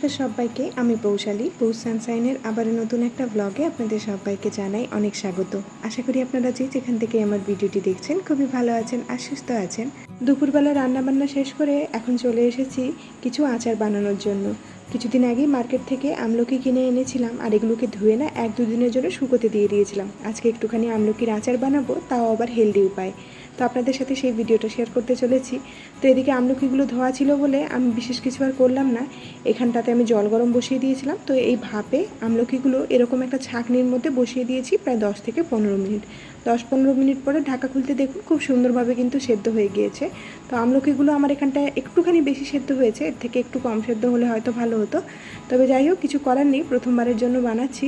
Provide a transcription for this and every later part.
নমস্কার সবাইকে, আমি পৌশালী পৌষ সানশাইনের আবারও নতুন একটা ব্লগে আপনাদের সবাইকে জানাই অনেক স্বাগত। আশা করি আপনারা যেখান থেকে আমার ভিডিওটি দেখছেন খুবই ভালো আছেন আর সুস্থ আছেন। দুপুরবেলা রান্নাবান্না শেষ করে এখন চলে এসেছি কিছু আচার বানানোর জন্য। কিছুদিন আগেই মার্কেট থেকে আমলকি কিনে এনেছিলাম আর এগুলোকে ধুয়ে না 1-2 দিনের জন্য শুকোতে দিয়ে দিয়েছিলাম। আজকে একটুখানি আমলকির আচার বানাবো, তাও আবার হেলদি উপায়। তো আপনাদের সাথে সেই ভিডিওটা শেয়ার করতে চলেছি। তো এদিকে আমলকিগুলো ধোয়া ছিল বলে আমি বিশেষ কিছু আর করলাম না। এখানটাতে আমি জল গরম বসিয়ে দিয়েছিলাম। তো এই ভাপে আমলকিগুলো এরকম একটা ছাঁকনির মধ্যে বসিয়ে দিয়েছি প্রায় 10 থেকে 15 মিনিট। 10-15 মিনিট পরে ঢাকা খুলতে দেখুন খুব সুন্দরভাবে কিন্তু সেদ্ধ হয়ে গিয়েছে। তো আমলকিগুলো আমার এখানটায় একটুখানি বেশি সেদ্ধ হয়েছে, এর থেকে একটু কম সেদ্ধ হলে হয়তো ভালো হতো। তবে যাই হোক, কিছু করার নেই, প্রথমবারের জন্য বানাচ্ছি।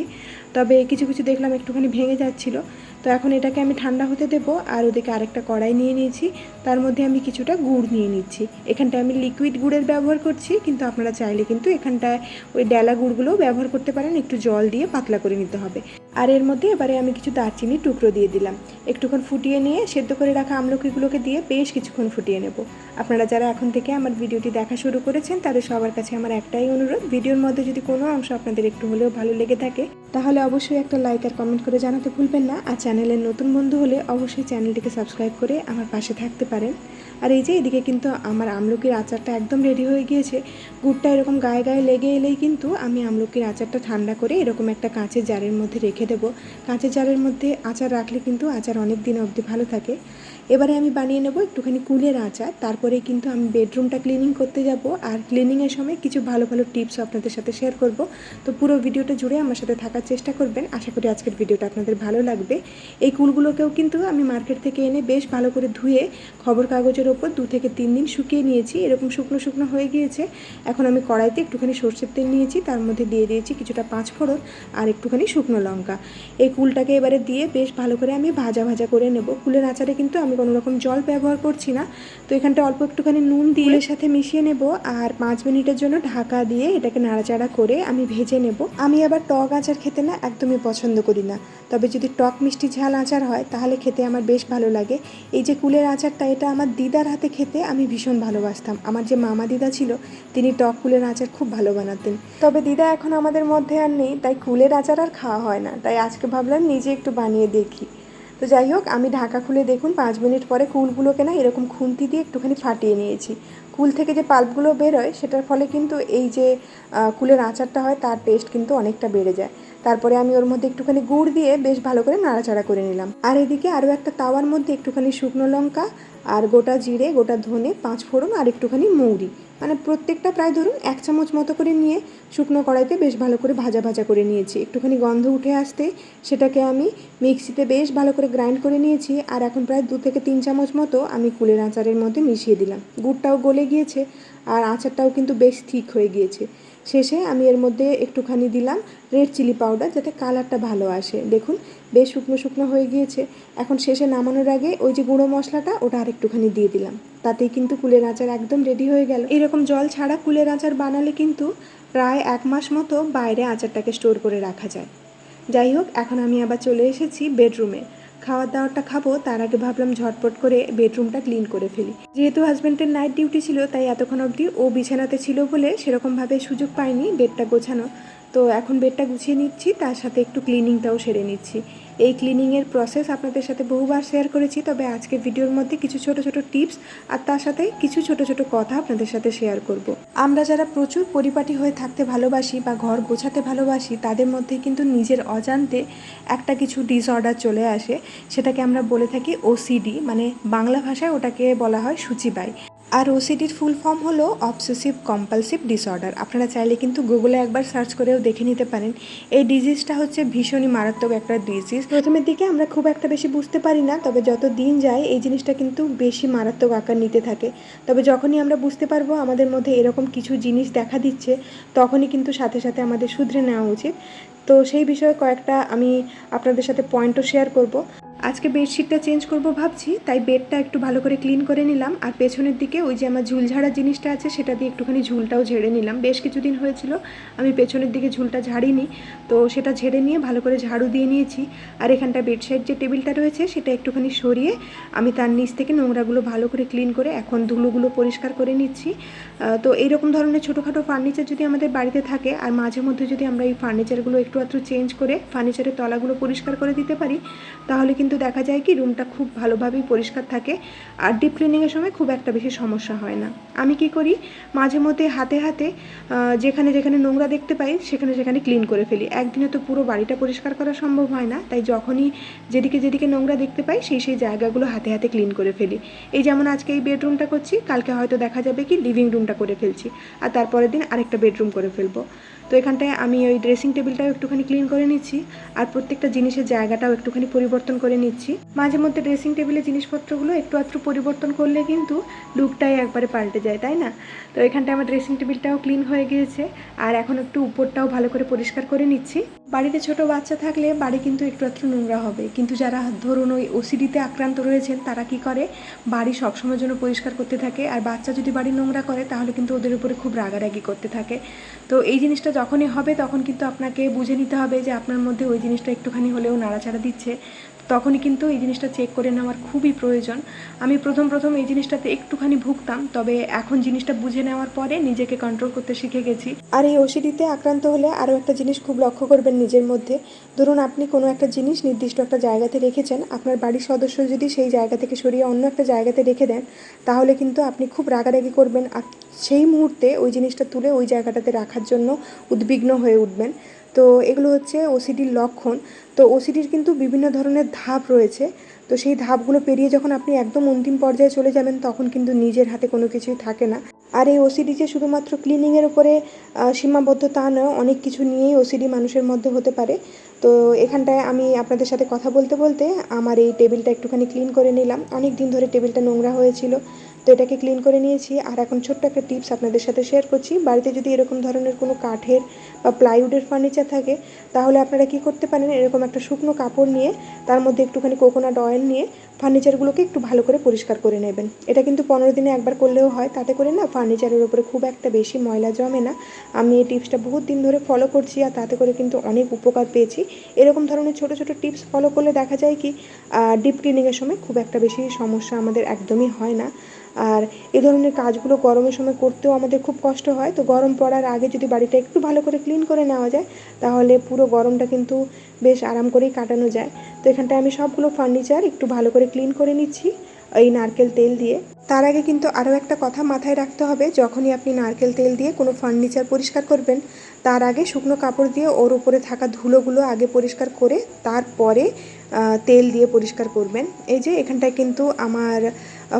তবে কিছু কিছু দেখলাম একটুখানি ভেঙে যাচ্ছিল। তো এখন এটাকে আমি ঠান্ডা হতে দেবো। আর ওদিকে আরেকটা কড়াই নিয়ে নিয়েছি, তার মধ্যে আমি কিছুটা গুড় নিয়ে নিচ্ছি। এখানটায় আমি লিকুইড গুড়ের ব্যবহার করছি, কিন্তু আপনারা চাইলে কিন্তু এখানটায় ওই ডেলা গুড়গুলোও ব্যবহার করতে পারেন। একটু জল দিয়ে পাতলা করে নিতে হবে। আর এর মধ্যে এবারে আমি কিছু দারচিনির টুকরো দিয়ে দিলাম। একটুক্ষণ ফুটিয়ে নিয়ে সেদ্ধ করে রাখা আমলকিগুলোকে দিয়ে বেশ কিছুক্ষণ ফুটিয়ে নেব। আপনারা যারা এখন থেকে আমার ভিডিওটি দেখা শুরু করেছেন তাদের সবার কাছে আমার একটাই অনুরোধ, ভিডিওর মধ্যে যদি কোনো অংশ আপনাদের একটু হলেও ভালো লেগে থাকে তাহলে অবশ্যই একটা লাইক আর কমেন্ট করে জানাতে ভুলবেন না। আর চ্যানেলের নতুন বন্ধু হলে অবশ্যই চ্যানেলটিকে সাবস্ক্রাইব করে আমার পাশে থাকতে পারেন। আর এই যে এদিকে কিন্তু আমার আমলকির আচারটা একদম রেডি হয়ে গিয়েছে। গুড়টা এরকম গায়ে গায়ে লেগে এলেই কিন্তু আমি আমলকির আচারটা ঠান্ডা করে এরকম একটা কাঁচের জারের মধ্যে রেখে দেবো। কাঁচের জারের মধ্যে আচার রাখলে কিন্তু আচার অনেক দিন অবধি ভালো থাকে। এবারে আমি বানিয়ে নেব একটুখানি কুলের আচার। তারপরে কিন্তু আমি বেডরুমটা ক্লিনিং করতে যাব, আর ক্লিনিংয়ের সময় কিছু ভালো ভালো টিপস আপনাদের সাথে শেয়ার করব। তো পুরো ভিডিওটা জুড়ে আমার সাথে থাকার চেষ্টা করবেন। আশা করি আজকের ভিডিওটা আপনাদের ভালো লাগবে। এই কুলগুলোকেও কিন্তু আমি মার্কেট থেকে এনে বেশ ভালো করে ধুয়ে খবর কাগজের ওপর 2 থেকে 3 দিন শুকিয়ে নিয়েছি। এরকম শুকনো শুকনো হয়ে গিয়েছে। এখন আমি কড়াইতে একটুখানি সরষের তেল নিয়েছি, তার মধ্যে দিয়ে দিয়েছি কিছুটা 5 ফোড়ন আর একটুখানি শুকনো লঙ্কা। এই কুলটাকে এবারে দিয়ে বেশ ভালো করে আমি ভাজা ভাজা করে নেব। কুলের আচারে কিন্তু আমি কোনো রকম জল ব্যবহার করছি না। তো এখানটা অল্প একটুখানি নুন দিয়ে কুলের সাথে মিশিয়ে নেব আর 5 মিনিটের জন্য ঢাকা দিয়ে এটাকে নাড়াচাড়া করে আমি ভেজে নেব। আমি আবার টক আচার খেতে না একদমই পছন্দ করি না, তবে যদি টক মিষ্টি ঝাল আচার হয় তাহলে খেতে আমার বেশ ভালো লাগে। এই যে কুলের আচারটা, এটা আমার দিদার হাতে খেতে আমি ভীষণ ভালোবাসতাম। আমার যে মামা দিদা ছিল তিনি টক কুলের আচার খুব ভালো বানাতেন। তবে দিদা এখন আমাদের মধ্যে আর নেই, তাই কুলের আচার আর খাওয়া হয় না। তাই আজকে ভাবলাম নিজে একটু বানিয়ে দেখি। তো যাই হোক, আমি ঢাকা খুলে দেখুন 5 মিনিট পরে কুলগুলোকে না এরকম খুন্তি দিয়ে একটুখানি ফাটিয়ে নিয়েছি। কুল থেকে যে পাল্পগুলো বেরোয় সেটার ফলে কিন্তু এই যে কুলের আচারটা হয় তার টেস্ট কিন্তু অনেকটা বেড়ে যায়। তারপরে আমি ওর মধ্যে একটুখানি গুড় দিয়ে বেশ ভালো করে নাড়াচাড়া করে নিলাম। আর এদিকে আরও একটা তাওয়ার মধ্যে একটুখানি শুকনো লঙ্কা আর গোটা জিরে, গোটা ধনে, 5 ফোড়ন আর একটুখানি মৌরি, মানে প্রত্যেকটা প্রায় ধরুন 1 চামচ মতো করে নিয়ে শুকনো কড়াইতে বেশ ভালো করে ভাজা ভাজা করে নিয়েছি। একটুখানি গন্ধ উঠে আসতে সেটাকে আমি মিক্সিতে বেশ ভালো করে গ্রাইন্ড করে নিয়েছি। আর এখন প্রায় 2 থেকে 3 চামচ মতো আমি কুলের আচারের মধ্যে মিশিয়ে দিলাম। গুড়টাও গলে গিয়েছে আর আচারটাও কিন্তু বেশ ঠিক হয়ে গিয়েছে। শেষে আমি এর মধ্যে একটুখানি দিলাম রেড চিলি পাউডার, যাতে কালারটা ভালো আসে। দেখুন বেশ শুকনো শুকনো হয়ে গিয়েছে। এখন শেষে নামানোর আগে ওই যে গুঁড়ো মশলাটা ওটা আর একটুখানি দিয়ে দিলাম। তাতেই কিন্তু কুলের আচার একদম রেডি হয়ে গেল। এরকম জল ছাড়া কুলের আচার বানালে কিন্তু প্রায় 1 মাস মতো বাইরে আচারটাকে স্টোর করে রাখা যায়। যাই হোক, এখন আমি আবার চলে এসেছি বেডরুমে। খাওয়ার দাওয়ারটা খাবো তার আগে ভাবলাম ঝটপট করে বেডরুমটা ক্লিন করে ফেলি। যেহেতু হাজব্যান্ডের নাইট ডিউটি ছিল তাই এতক্ষণ অবধি ও বিছানাতে ছিল বলে সেরকমভাবে সুযোগ পাইনি বেডটা গোছানো। তো এখন বেডটা গুছিয়ে নিচ্ছি, তার সাথে একটু ক্লিনিংটাও সেরে নিচ্ছি। এই ক্লিনিংয়ের প্রসেস আপনাদের সাথে বহুবার শেয়ার করেছি, তবে আজকে ভিডিওর মধ্যে কিছু ছোট ছোট টিপস আর তার সাথে কিছু ছোট ছোট কথা আপনাদের সাথে শেয়ার করব। আমরা যারা প্রচুর পরিপাটি হয়ে থাকতে ভালোবাসি বা ঘর গোছাতে ভালোবাসি তাদের মধ্যে কিন্তু নিজের অজান্তে একটা কিছু ডিসঅর্ডার চলে আসে। সেটাকে আমরা বলে থাকি ওসিডি, মানে বাংলা ভাষায় ওটাকে বলা হয় সূচিবাই। আর ওসিডির ফুল ফর্ম হলো অবসেসিভ কম্পালসিভ ডিসঅর্ডার। আপনারা চাইলে কিন্তু গুগলে একবার সার্চ করেও দেখে নিতে পারেন। এই ডিজিজটা হচ্ছে ভীষণই মারাত্মক একটা ডিজিজ। প্রথমের দিকে আমরা খুব একটা বেশি বুঝতে পারি না, তবে যত দিন যায় এই জিনিসটা কিন্তু বেশি মারাত্মক আকার নিতে থাকে। তবে যখনই আমরা বুঝতে পারবো আমাদের মধ্যে এরকম কিছু জিনিস দেখা দিচ্ছে, তখনই কিন্তু সাথে সাথে আমাদের শুধরে নেওয়া উচিত। তো সেই বিষয়ে কয়েকটা আমি আপনাদের সাথে পয়েন্টও শেয়ার করব। আজকে বেডশিটটা চেঞ্জ করব ভাবছি, তাই বেডটা একটু ভালো করে ক্লিন করে নিলাম। আর পেছনের দিকে ওই যে আমার ঝুল ঝাড়ার জিনিসটা আছে সেটা দিয়ে একটুখানি ঝুলটাও ঝেড়ে নিলাম। বেশ কিছুদিন হয়েছিল আমি পেছনের দিকে ঝুলটা ঝাড়িনি, তো সেটা ঝেড়ে নিয়ে ভালো করে ঝাড়ু দিয়ে নিয়েছি। আর এখানটা বেডসাইড যে টেবিলটা রয়েছে সেটা একটুখানি সরিয়ে আমি তার নিচ থেকে নোংরাগুলো ভালো করে ক্লিন করে এখন ধুলোগুলো পরিষ্কার করে নিচ্ছি। তো এইরকম ধরনের ছোটোখাটো ফার্নিচার যদি আমাদের বাড়িতে থাকে আর মাঝে মধ্যে যদি আমরা এই ফার্নিচারগুলো একটু আধটু চেঞ্জ করে ফার্নিচারের তলাগুলো পরিষ্কার করে দিতে পারি, তাহলে কিন্তু দেখা যায় কি রুমটা খুব ভালোভাবেই পরিষ্কার থাকে আর ডিপ ক্লিনিংয়ের সময় খুব একটা বেশি সমস্যা হয় না। আমি কি করি, মাঝে মধ্যে হাতে হাতে যেখানে যেখানে নোংরা দেখতে পাই সেখানে সেখানে ক্লিন করে ফেলি। একদিনে তো পুরো বাড়িটা পরিষ্কার করা সম্ভব হয় না, তাই যখনই যেদিকে যেদিকে নোংরা দেখতে পাই সেই জায়গাগুলো হাতে হাতে ক্লিন করে ফেলি। এই যেমন আজকে এই বেডরুমটা করছি, কালকে হয়তো দেখা যাবে কি লিভিং রুমটা করে ফেলছি, আর তারপরের দিন আরেকটা বেডরুম করে ফেলবো। তো এখানটায় আমি ওই ড্রেসিং টেবিলটাও একটুখানি ক্লিন করে নিচ্ছি আর প্রত্যেকটা জিনিসের জায়গাটাও একটুখানি পরিবর্তন করে নিচ্ছি। মাঝে মধ্যে ড্রেসিং টেবিলের জিনিসপত্রগুলো একটু আধটু পরিবর্তন করলে কিন্তু লুকটাই একবারে পাল্টে যায়, তাই না? তো এখানটায় আমার ড্রেসিং টেবিলটাও ক্লিন হয়ে গিয়েছে আর এখন একটু উপরটাও ভালো করে পরিষ্কার করে নিচ্ছি। বাড়িতে ছোট বাচ্চা থাকলে বাড়ি কিন্তু একটু আধটু নোংরা হবে, কিন্তু যারা ধরুন ওই ওসিডিতে আক্রান্ত রয়েছেন তারা কি করে, বাড়ি সবসময়ের জন্য পরিষ্কার করতে থাকে। আর বাচ্চা যদি বাড়ি নোংরা করে তাহলে কিন্তু ওদের উপরে খুব রাগারাগি করতে থাকে। তো এই জিনিসটা যখনই হবে তখন কিন্তু আপনাকে বুঝে নিতে হবে যে আপনার মধ্যে ওই জিনিসটা একটুখানি হলেও নাড়াচাড়া দিচ্ছে, তখনই কিন্তু এই জিনিসটা চেক করে নেওয়ার খুবই প্রয়োজন। আমি প্রথম এই জিনিসটাতে একটুখানি ভুগতাম, তবে এখন জিনিসটা বুঝে নেওয়ার পরে নিজেকে কন্ট্রোল করতে শিখে গেছি। আর এই ওসিডিতে আক্রান্ত হলে আরও একটা জিনিস খুব লক্ষ্য করবেন নিজের মধ্যে। ধরুন আপনি কোনো একটা জিনিস নির্দিষ্ট একটা জায়গাতে রেখেছেন, আপনার বাড়ির সদস্য যদি সেই জায়গা থেকে সরিয়ে অন্য একটা জায়গাতে রেখে দেন, তাহলে কিন্তু আপনি খুব রাগারাগি করবেন আর সেই মুহূর্তে ওই জিনিসটা তুলে ওই জায়গাটাতে রাখার জন্য উদ্বিগ্ন হয়ে উঠবেন। তো এগুলো হচ্ছে ওসিডির লক্ষণ। তো ওসিডির কিন্তু বিভিন্ন ধরনের ধাপ রয়েছে, তো সেই ধাপগুলো পেরিয়ে যখন আপনি একদম অন্তিম পর্যায়ে চলে যাবেন তখন কিন্তু নিজের হাতে কোনো কিছুই থাকে না। আর এই ওসিডি যে শুধুমাত্র ক্লিনিংয়ের উপরে সীমাবদ্ধ তা নয়, অনেক কিছু নিয়েই ওসিডি মানুষের মধ্যে হতে পারে। তো এখানটায় আমি আপনাদের সাথে কথা বলতে বলতে আমার এই টেবিলটা একটুখানি ক্লিন করে নিলাম। অনেক দিন ধরে টেবিলটা নোংরা হয়েছিল, তো এটাকে ক্লিন করে নিয়েছি। আর এখন ছোট্ট একটা টিপস আপনাদের সাথে শেয়ার করছি। বাড়িতে যদি এরকম ধরনের কোনো কাঠের বা প্লাইউডের ফার্নিচার থাকে, তাহলে আপনারা কী করতে পারেন, এরকম একটা শুকনো কাপড় নিয়ে তার মধ্যে একটুখানি কোকোনাট অয়েল নিয়ে ফার্নিচারগুলোকে একটু ভালো করে পরিষ্কার করে নেবেন। এটা কিন্তু 15 দিনে একবার করলেও হয়, তাতে করে না ফার্নিচারের উপরে খুব একটা বেশি ময়লা জমে না। আমি এই টিপসটা বহুত দিন ধরে ফলো করছি আর তাতে করে কিন্তু অনেক উপকার পেয়েছি। এরকম ধরনের ছোটো ছোটো টিপস ফলো করলে দেখা যায় কি ডিপ ক্লিনিংয়ের সময় খুব একটা বেশি সমস্যা আমাদের একদমই হয় না। আর এ ধরনের কাজগুলো গরমের সময় করতেও আমাদের খুব কষ্ট হয়, তো গরম পড়ার আগে যদি বাড়িটা একটু ভালো করে ক্লিন করে নেওয়া যায় তাহলে পুরো গরমটা কিন্তু বেশ আরাম করেই কাটানো যায়। তো এখানটায় আমি সবগুলো ফার্নিচার একটু ভালো করে ক্লিন করে নিচ্ছি এই নারকেল তেল দিয়ে। তার আগে কিন্তু আরও একটা কথা মাথায় রাখতে হবে, যখনই আপনি নারকেল তেল দিয়ে কোনো ফার্নিচার পরিষ্কার করবেন তার আগে শুকনো কাপড় দিয়ে ওর উপরে থাকা ধুলোগুলো আগে পরিষ্কার করে তারপরে তেল দিয়ে পরিষ্কার করবেন। এই যে এখানটায় কিন্তু আমার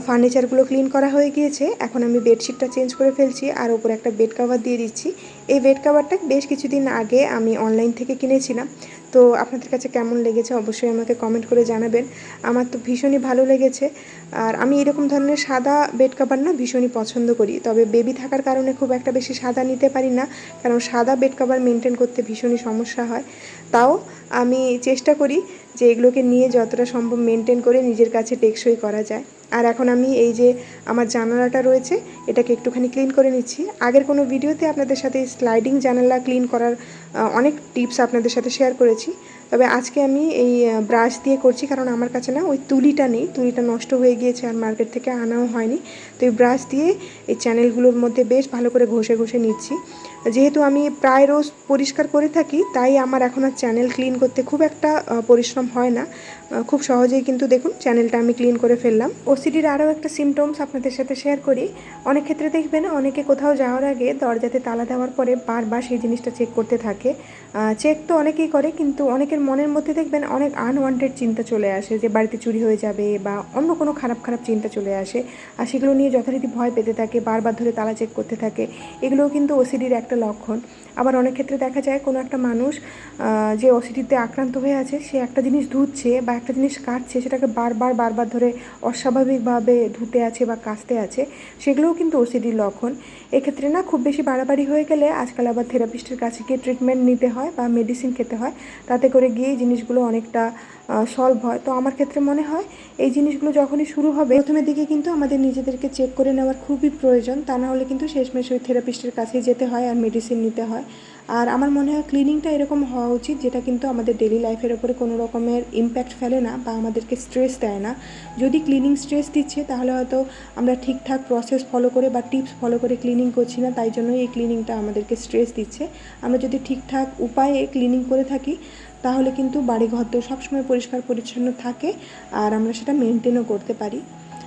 ফার্নিচারগুলো ক্লিন করা হয়ে গিয়েছে। এখন আমি বেডশিটটা চেঞ্জ করে ফেলছি আর ওপরে একটা বেড কভার দিয়ে দিচ্ছি। এই বেড কভারটা বেশ কিছুদিন আগে আমি অনলাইন থেকে কিনেছিলাম। তো আপনাদের কাছে কেমন লেগেছে অবশ্যই আমাকে কমেন্ট করে জানাবেন। আমার তো ভীষণই ভালো লেগেছে। আর আমি এরকম ধরনের সাদা বেড কভার না ভীষণই পছন্দ করি, তবে বেবি থাকার কারণে খুব একটা বেশি সাদা নিতে পারি না, কারণ সাদা বেড কভার মেনটেন করতে ভীষণই সমস্যা হয়। তাও আমি চেষ্টা করি যে এগুলোকে নিয়ে যতটা সম্ভব মেনটেন করে নিজের কাছে টেকসই করা যায়। আর এখন আমি এই যে আমার জানালাটা রয়েছে এটাকে একটুখানি ক্লিন করে নিচ্ছি। আগের কোনো ভিডিওতে আপনাদের সাথে স্লাইডিং জানালা ক্লিন করার অনেক টিপস আপনাদের সাথে শেয়ার করেছি, তবে আজকে আমি এই ব্রাশ দিয়ে করছি, কারণ আমার কাছে না ওই তুলিটা নেই, তুলিটা নষ্ট হয়ে গিয়েছে আর মার্কেট থেকে আনাও হয়নি। তো এই ব্রাশ দিয়ে এই চ্যানেলগুলোর মধ্যে বেশ ভালো করে ঘষে ঘষে নিচ্ছি। যেহেতু আমি প্রায় রোজ পরিষ্কার করে থাকি তাই আমার এখন আর চ্যানেল ক্লিন করতে খুব একটা পরিশ্রম হয় না, খুব সহজেই কিন্তু দেখুন চ্যানেলটা আমি ক্লিন করে ফেললাম। ওসিডির আরও একটা সিমটমস আপনাদের সাথে শেয়ার করি। অনেক ক্ষেত্রে দেখবেন অনেকে কোথাও যাওয়ার আগে দরজাতে তালা দেওয়ার পরে বারবার সেই জিনিসটা চেক করতে থাকে। চেক তো অনেকেই করে, কিন্তু অনেকের মনের মধ্যে দেখবেন অনেক আনওয়ান্টেড চিন্তা চলে আসে যে বাড়িতে চুরি হয়ে যাবে বা অন্য কোনো খারাপ খারাপ চিন্তা চলে আসে, আর সেগুলো নিয়ে যথারীতি ভয় পেতে থাকে, বারবার ধরে তালা চেক করতে থাকে। এগুলোও কিন্তু ওসিডির একটা লক্ষণ। আবার অনেক ক্ষেত্রে দেখা যায় কোনো একটা মানুষ যে ওসিডিতে আক্রান্ত হয়ে আছে সে একটা জিনিস ধুচ্ছে বা একটা জিনিস কাটছে, সেটাকে বারবার ধরে অস্বাভাবিকভাবে ধুতে আছে বা কাচতে আছে, সেগুলোও কিন্তু ওসিডির লক্ষণ। এক্ষেত্রে না খুব বেশি বাড়াবাড়ি হয়ে গেলে আজকাল আবার থেরাপিস্টের কাছে গিয়ে ট্রিটমেন্ট নিতে হয় বা মেডিসিন খেতে হয়, তাতে করে গিয়ে জিনিসগুলো অনেকটা সলভ হয়। তো আমার ক্ষেত্রে মনে হয় এই জিনিসগুলো যখনই শুরু হবে প্রথমের দিকে কিন্তু আমাদের নিজেদেরকে চেক করে নেওয়ার খুবই প্রয়োজন, তা না হলে কিন্তু শেষমেশ ওই থেরাপিস্টের কাছেই যেতে হয় আর মেডিসিন নিতে হয়। আর আমার মনে হয় ক্লিনিংটা এরকম হওয়া উচিত যেটা কিন্তু আমাদের ডেলি লাইফের ওপরে কোনো রকমের ইম্প্যাক্ট ফেলে না বা আমাদেরকে স্ট্রেস দেয় না। যদি ক্লিনিং স্ট্রেস দিচ্ছে তাহলে হয়তো আমরা ঠিকঠাক প্রসেস ফলো করে বা টিপস ফলো করে ক্লিনিং করছি না, তাই জন্যই এই ক্লিনিংটা আমাদেরকে স্ট্রেস দিচ্ছে। আমরা যদি ঠিকঠাক উপায়ে ক্লিনিং করে থাকি তাহলে কিন্তু বাড়িঘর তো সবসময় পরিষ্কার পরিচ্ছন্ন থাকে আর আমরা সেটা মেনটেনও করতে পারি।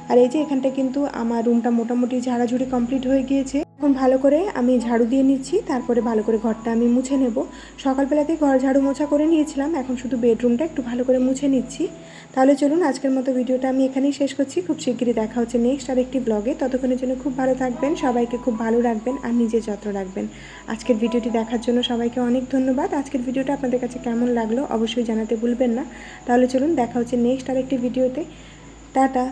আর এই যে এখানটা কিন্তু আমার রুমটা মোটামুটি ঝাড়াঝুড়ি কমপ্লিট হয়ে গিয়েছে। এখন ভালো করে আমি ঝাড়ু দিয়ে নিচ্ছি, তারপরে ভালো করে ঘরটা আমি মুছে নেব। সকালবেলাতে ঘর ঝাড়ু মোছা করে নিয়েছিলাম, এখন শুধু বেডরুমটা একটু ভালো করে মুছে নিচ্ছি। তাহলে চলুন আজকের মতো ভিডিওটা আমি এখানেই শেষ করছি। খুব শিগগিরই দেখা হচ্ছে নেক্সট আরেকটি ব্লগে। ততক্ষণের জন্য খুব ভালো থাকবেন, সবাইকে খুব ভালো রাখবেন আর নিজের যত্ন রাখবেন। আজকের ভিডিওটি দেখার জন্য সবাইকে অনেক ধন্যবাদ। আজকের ভিডিওটা আপনাদের কাছে কেমন লাগলো অবশ্যই জানাতে ভুলবেন না। তাহলে চলুন দেখা হচ্ছে নেক্সট আরেকটি ভিডিওতে। টাটা।